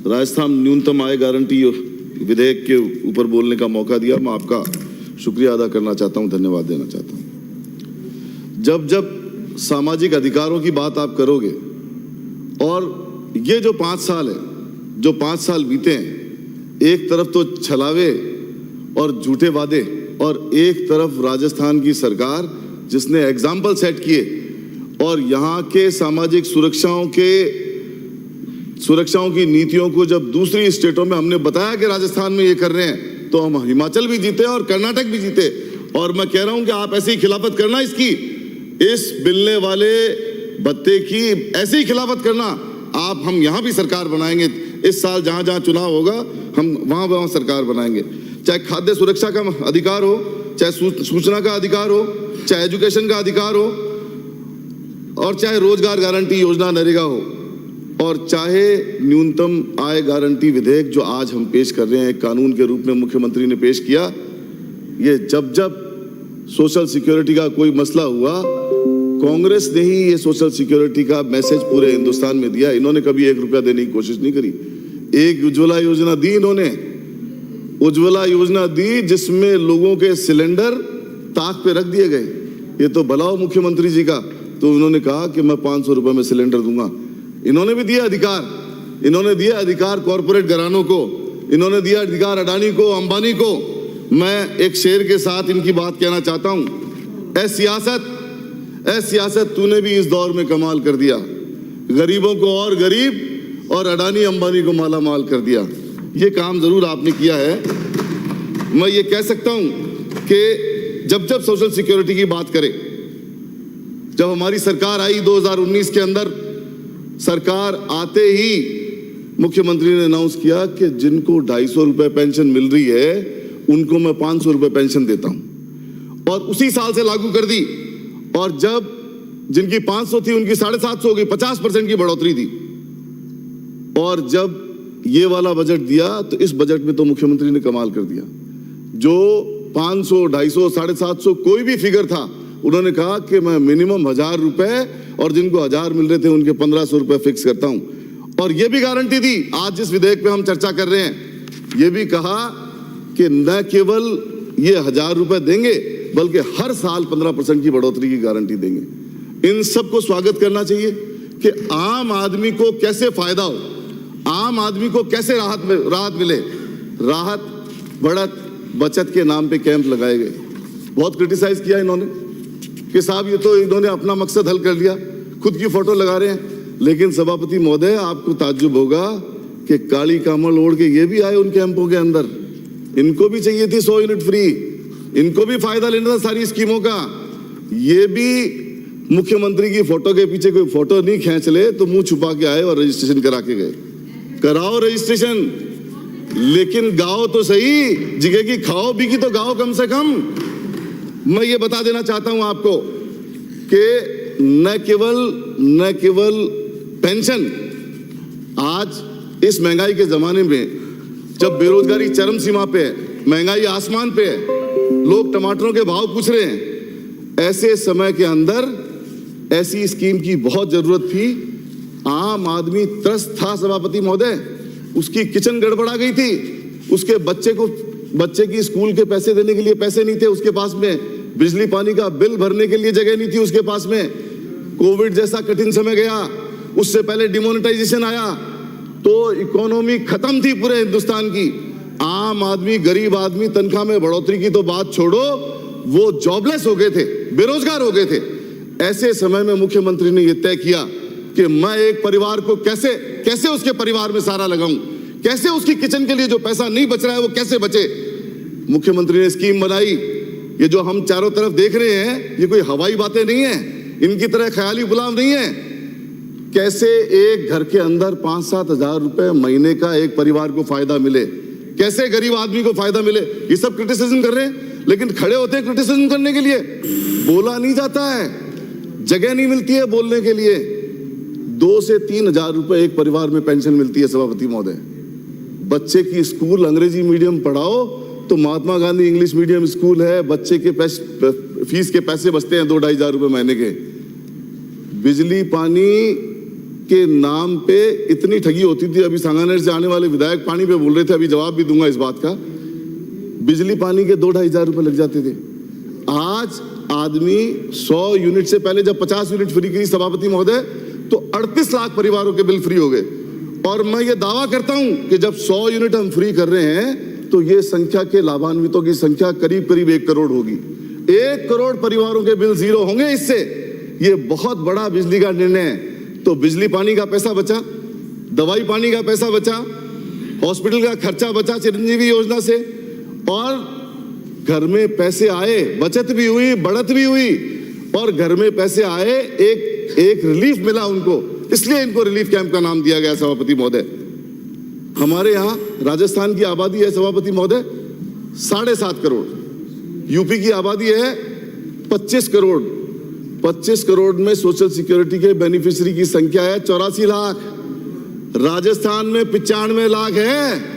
राजस्थान न्यूनतम आय गारंटी विधेयक के ऊपर बोलने का मौका दिया। मैं आपका शुक्रिया अदा करना चाहता हूं, धन्यवाद देना चाहता हूं। जब जब सामाजिक अधिकारों की बात आप करोगे और ये जो 5 साल है, जो 5 साल बीते हैं, एक तरफ तो छलावे और झूठे वादे और एक तरफ राजस्थान की सरकार जिसने एग्जाम्पल सेट किए और यहाँ के सामाजिक सुरक्षाओं की नीतियों को जब दूसरी स्टेटों में हमने बताया कि राजस्थान में ये कर रहे हैं, तो हम हिमाचल भी जीते और कर्नाटक भी जीते। और मैं कह रहा हूं कि आप ऐसी ही खिलाफत करना, इस बिलने वाले बत्ते की ऐसी ही खिलाफत करना। हम यहां भी सरकार बनाएंगे। इस साल जहां जहां चुनाव होगा हम वहां सरकार बनाएंगे। चाहे खाद्य सुरक्षा का अधिकार हो, चाहे सूचना का अधिकार हो, चाहे एजुकेशन का अधिकार हो, और चाहे रोजगार गारंटी योजना नरेगा हो, और चाहे न्यूनतम आय गारंटी विधेयक जो आज हम पेश कर रहे हैं, एक कानून के रूप में मुख्यमंत्री ने पेश किया। ये जब जब सोशल सिक्योरिटी का कोई मसला हुआ, कांग्रेस ने ही ये सोशल सिक्योरिटी का मैसेज पूरे हिंदुस्तान में दिया। इन्होंने कभी 1 रुपया देने की कोशिश नहीं करी। एक उज्ज्वला योजना दी इन्होंने, उज्ज्वला योजना दी जिसमें लोगों के सिलेंडर ताक पे रख दिए गए। ये तो भला हो मुख्यमंत्री जी का, तो उन्होंने कहा कि मैं 500 रुपए में सिलेंडर दूंगा। इन्होंने भी दिया अधिकार, इन्होंने दिया अधिकार कॉरपोरेट घरानों को, इन्होंने दिया अधिकार अडानी को, अंबानी को। मैं एक शेर के साथ इनकी बात कहना चाहता हूं, ऐ सियासत तूने भी इस दौर में कमाल कर दिया, गरीबों को और गरीब और अडानी अंबानी को माला माल कर दिया। ये काम जरूर आपने किया है। मैं ये कह सकता हूं कि जब जब सोशल सिक्योरिटी की बात करें, जब हमारी सरकार आई 2019 के अंदर, सरकार आते ही मुख्यमंत्री ने अनाउंस किया कि जिनको 250 रुपए पेंशन मिल रही है उनको मैं 500 रुपए पेंशन देता हूं, और उसी साल से लागू कर दी। और जब जिनकी 500 थी उनकी 750 हो गई, 50% की बढ़ोतरी थी। और जब ये वाला बजट दिया तो इस बजट में तो मुख्यमंत्री ने कमाल कर दिया। जो 500, 250, 750 कोई भी फिगर था, उन्होंने कहा कि मैं मिनिमम 1000 रुपए और जिनको 1000 मिल रहे थे उनके 1500 रुपए फिक्स करता हूं। और ये भी गारंटी दी, आज जिस विधेयक पे हम चर्चा कर रहे हैं, ये भी कहा कि न केवल ये 1000 रुपए देंगे बल्कि हर साल 15% की बढ़ोतरी की गारंटी देंगे। इन सब को स्वागत करना चाहिए कि आम आदमी को कैसे फायदा हो, आम आदमी को कैसे राहत मिले। राहत, बढ़त, बचत के नाम पे कैंप लगाए गए। बहुत क्रिटिसाइज किया इन्होंने कि साहब ये तो इन्होंने अपना मकसद हल कर लिया, खुद की फोटो लगा रहे हैं। लेकिन सभापति महोदय, आपको ताज्जुब होगा कि काली कामल ओढ़ के ये भी आए उन कैंपों के अंदर। इनको भी चाहिए थी 100 यूनिट फ्री, इनको भी फायदा लेना था सारी स्कीमों का। ये भी मुख्यमंत्री की फोटो के पीछे कोई फोटो नहीं खींच ले तो मुंह छुपा के आए और रजिस्ट्रेशन करा के गए। कराओ रजिस्ट्रेशन, लेकिन गाओ तो सही, जिगे की खाओ बिकी तो गाओ कम से कम। मैं ये बता देना चाहता हूं आपको कि न केवल पेंशन, आज इस महंगाई के जमाने में जब बेरोजगारी चरम सीमा पे है, महंगाई आसमान पे है, लोग टमाटरों के भाव पूछ रहे हैं, ऐसे समय के अंदर ऐसी स्कीम की बहुत जरूरत थी। आम आदमी त्रस्त था सभापति महोदय, उसकी किचन गड़बड़ा गई थी, उसके बच्चे की स्कूल के पैसे देने के लिए पैसे नहीं थे उसके पास में, बिजली पानी का बिल भरने के लिए जगह नहीं थी उसके पास में। कोविड जैसा कठिन समय गया, उससे पहले डिमोनेटाइजेशन आया, तो इकोनॉमी खत्म थी पूरे हिंदुस्तान की। आम आदमी, गरीब आदमी, तनख्वाह में बढ़ोतरी की तो बात छोड़ो, वो जॉबलेस हो गए थे, बेरोजगार हो गए थे। ऐसे समय में मुख्यमंत्री ने यह तय किया कि मैं एक परिवार को कैसे उसके परिवार में सारा लगाऊं, कैसे उसकी किचन के लिए जो पैसा नहीं बच रहा है वो कैसे बचे। मुख्यमंत्री ने स्कीम बनाई। ये जो हम चारों तरफ देख रहे हैं, ये कोई हवाई बातें नहीं है, इनकी तरह ख्याली गुलाम नहीं है। कैसे एक घर के अंदर 5-7 हजार रुपए महीने का एक परिवार को फायदा मिले, कैसे गरीब आदमी को फायदा मिले, ये सब क्रिटिसिज्म कर रहे हैं। लेकिन खड़े होते हैं क्रिटिसिज्म करने के लिए, बोला नहीं जाता है, जगह नहीं मिलती है बोलने के लिए। 2 से 3 हजार रुपए एक परिवार में पेंशन मिलती है सभापति महोदय। बच्चे की स्कूल अंग्रेजी मीडियम पढ़ाओ तो Mahatma Gandhi English medium school है, बच्चे के फीस के पैसे बचते हैं 2-2.5 हजार रुपए महीने के। बिजली पानी के नाम पे इतनी ठगी होती थी। अभी सांगानेर से आने वाले विधायक पानी पे बोल रहे थे, अभी जवाब भी दूंगा इस बात का। बिजली पानी के 2-2.5 हजार रुपए लग जाते थे। आज आदमी 100 यूनिट से पहले जब 50 यूनिट फ्री की सभापति महोदय, तो 38 लाख परिवारों के बिल फ्री हो गए। और मैं ये दावा करता हूं कि जब 100 यूनिट हम फ्री कर रहे हैं तो ये संख्या के लाभान्वितों की संख्या करीब करीब 1 करोड़ होगी। 1 करोड़ परिवारों के बिल जीरो होंगे इससे। ये बहुत बड़ा बिजली का निर्णय है। तो बिजली पानी का पैसा बचा, दवाई पानी का पैसा बचा, हॉस्पिटल का खर्चा बचा चिरंजीवी योजना से, और घर में पैसे आए, बचत भी हुई, बढ़त भी हुई, और घर में पैसे आए, एक रिलीफ मिला उनको। इसलिए इनको रिलीफ कैंप का नाम दिया गया सभापति महोदय। हमारे यहाँ राजस्थान की आबादी है सभापति महोदय 7.5 करोड़, यूपी की आबादी है 25 करोड़। 25 करोड़ में सोशल सिक्योरिटी के बेनिफिशियरी की संख्या है 84 लाख। राजस्थान में 95 लाख है।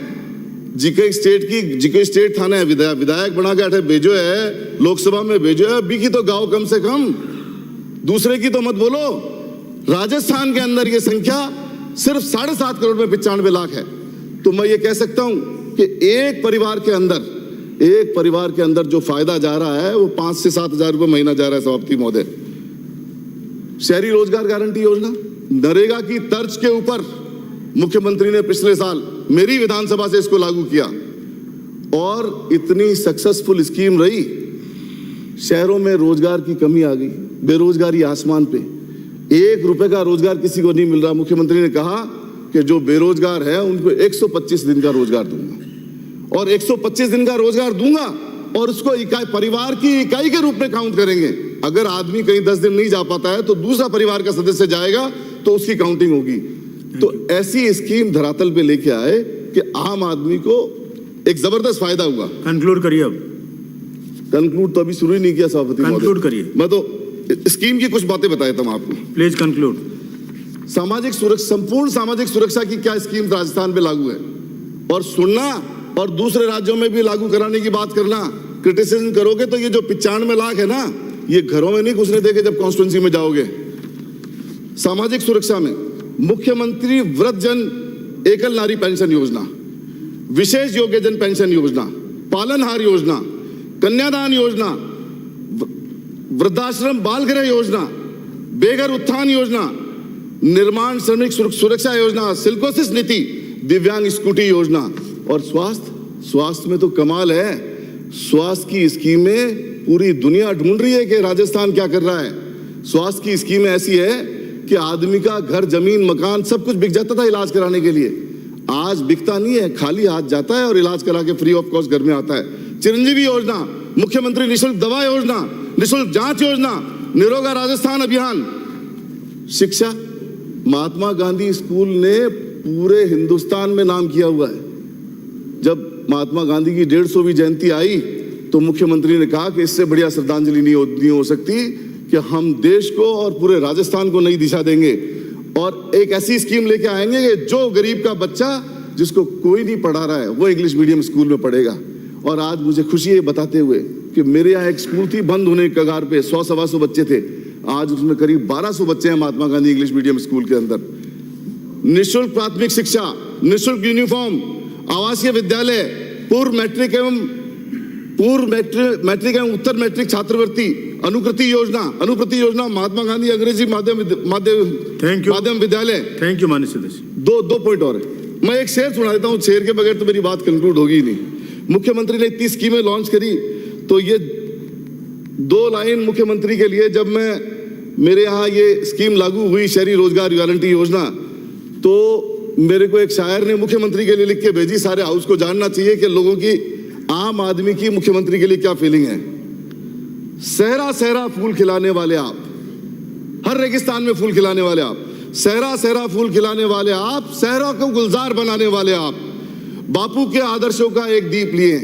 जिके स्टेट थाना है, विधायक बना के भेजो है, लोकसभा में भेजो है, अभी की तो गांव कम से कम, दूसरे की तो मत बोलो। राजस्थान के अंदर ये संख्या सिर्फ 7.5 करोड़ में 95 लाख है। तो मैं ये कह सकता हूं कि एक परिवार के अंदर जो फायदा जा रहा है वो 5 से 7 हजार रुपए महीना जा रहा है सभापति महोदय। शहरी रोजगार गारंटी योजना नरेगा की तर्ज के ऊपर मुख्यमंत्री ने पिछले साल मेरी विधानसभा से इसको लागू किया, और इतनी सक्सेसफुल स्कीम रही, शहरों में रोजगार की कमी आ गई, बेरोजगारी आसमान पे, 1 रुपए का रोजगार किसी को नहीं मिल रहा। मुख्यमंत्री ने कहा कि जो बेरोजगार है उनको 125 दिन का रोजगार दूंगा, और 125 दिन का रोजगार दूंगा और उसको इकाई, परिवार की इकाई के रूप में काउंट करेंगे। अगर आदमी कहीं 10 दिन नहीं जा पाता है तो दूसरा परिवार का सदस्य जाएगा तो उसकी काउंटिंग होगी। तो ऐसी स्कीम धरातल पे लेके आए कि आम आदमी को एक जबरदस्त फायदा हुआ। कंक्लूड करिए। अब कंक्लूड तो अभी शुरू ही नहीं किया सभापति महोदय। कंक्लूड करिए। मैं तो स्कीम की कुछ बातें बताया था आपको। Please conclude. सामाजिक सुरक्षा, संपूर्ण सामाजिक सुरक्षा की क्या स्कीम राजस्थान पे लागू है, और सुनना और दूसरे राज्यों में भी लागू कराने की बात करना, क्रिटिसिज्म करोगे तो ये जो 95 लाख है ना, ये घरों में नहीं घुसने देंगे जब कॉन्स्टिट्यूंसी में जाओगे। सामाजिक सुरक्षा में मुख्यमंत्री वृद्धजन एकल नारी पेंशन योजना, विशेष योग्यजन पेंशन योजना, पालनहार योजना, कन्यादान योजना, वृद्धाश्रम बाल गृह योजना, बेघर उत्थान योजना, निर्माण श्रमिक सुरक्षा योजना, सिल्कोसिस नीति, दिव्यांग स्कूटी योजना, और स्वास्थ्य में तो कमाल है। स्वास्थ्य की स्कीमें पूरी दुनिया ढूंढ रही है कि राजस्थान क्या कर रहा है। स्वास्थ्य की स्कीमें ऐसी है कि आदमी का घर, जमीन, मकान सब कुछ बिक जाता था इलाज कराने के लिए, आज बिकता नहीं है, खाली हाथ जाता है और इलाज करा के फ्री ऑफ कॉस्ट घर में आता है। चिरंजीवी योजना, मुख्यमंत्री निःशुल्क दवा योजना, निःशुल्क जांच योजना, निरोगा राजस्थान अभियान। शिक्षा, महात्मा गांधी स्कूल ने पूरे हिंदुस्तान में नाम किया हुआ है। जब महात्मा गांधी की 150वीं जयंती आई तो मुख्यमंत्री ने कहा कि इससे बढ़िया श्रद्धांजलि नहीं हो सकती कि हम देश को और पूरे राजस्थान को नई दिशा देंगे, और एक ऐसी स्कीम लेके आएंगे कि जो गरीब का बच्चा जिसको कोई नहीं पढ़ा रहा है वो इंग्लिश मीडियम स्कूल में पढ़ेगा। और आज मुझे खुशी है बताते हुए कि मेरे यहाँ एक स्कूल थी बंद होने के कगार पे, 100-125 बच्चे थे, आज उसमें करीब 1200 बच्चे हैं Mahatma Gandhi English medium school के अंदर। निःशुल्क प्राथमिक शिक्षा, निःशुल्क यूनिफॉर्म, आवासीय विद्यालय, पूर्व मैट्रिक एवं उत्तर मैट्रिक छात्रवृत्ति, अनुकृति योजना, महात्मा गांधी अंग्रेजी माध्यम विद्यालय। थैंक यू माननीय सदस्य। दो पॉइंट और है, मैं एक शेर सुना देता हूं, शेर के बगैर तो मेरी बात कंक्लूड होगी ही नहीं। मुख्यमंत्री ने इतनी स्कीमें लॉन्च करी, तो ये 2 लाइन मुख्यमंत्री के लिए, जब मेरे यहाँ ये स्कीम लागू हुई शहरी रोजगार गारंटी योजना, तो मेरे को एक शायर ने मुख्यमंत्री के लिए लिख के भेजी, सारे हाउस को जानना चाहिए कि लोगों की, आम आदमी की मुख्यमंत्री के लिए क्या फीलिंग है। सहरा सहरा फूल खिलाने वाले आप, हर रेगिस्तान में फूल खिलाने वाले आप, सहरा सहरा फूल खिलाने वाले आप, सहरा को गुलजार बनाने वाले आप, बापू के आदर्शों का एक दीप लिए,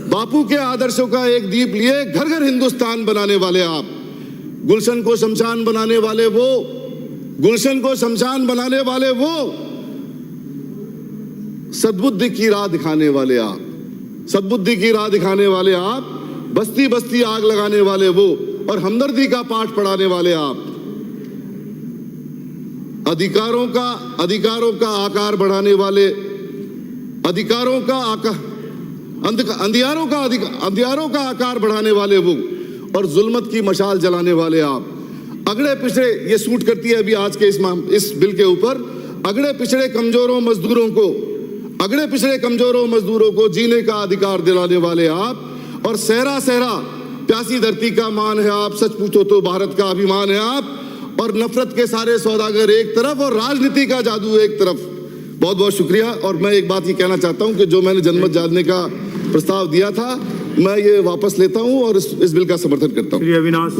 बापू के आदर्शों का एक दीप लिए घर घर हिंदुस्तान बनाने वाले आप, गुलशन को शमशान बनाने वाले वो, गुलशन को शमशान बनाने वाले वो, सद्बुद्धि की राह दिखाने वाले आप, सद्बुद्धि की राह दिखाने वाले आप, बस्ती बस्ती आग लगाने वाले वो, और हमदर्दी का पाठ पढ़ाने वाले आप। अधिकारों का आकार बढ़ाने वाले, अधिकारों का आकार, अंधियारों का आकार बढ़ाने वाले वो, और जुल्मत की मशाल जलाने वाले आप। अगड़े पिछड़े, ये सूट करती है अभी आज के इस बिल के ऊपर, अगड़े पिछड़े कमजोरों मजदूरों को जीने का अधिकार दिलाने वाले आप, और सहरा सहरा प्यासी धरती का मान है आप, सच पूछो तो भारत का अभिमान है आप, और नफरत के सारे सौदागर एक तरफ और राजनीति का जादू एक तरफ। बहुत बहुत शुक्रिया। और मैं एक बात ये कहना चाहता हूं कि जो मैंने जनमत जानने का प्रस्ताव दिया था, मैं ये वापस लेता हूं और इस बिल का समर्थन करता हूं। श्री अविनाश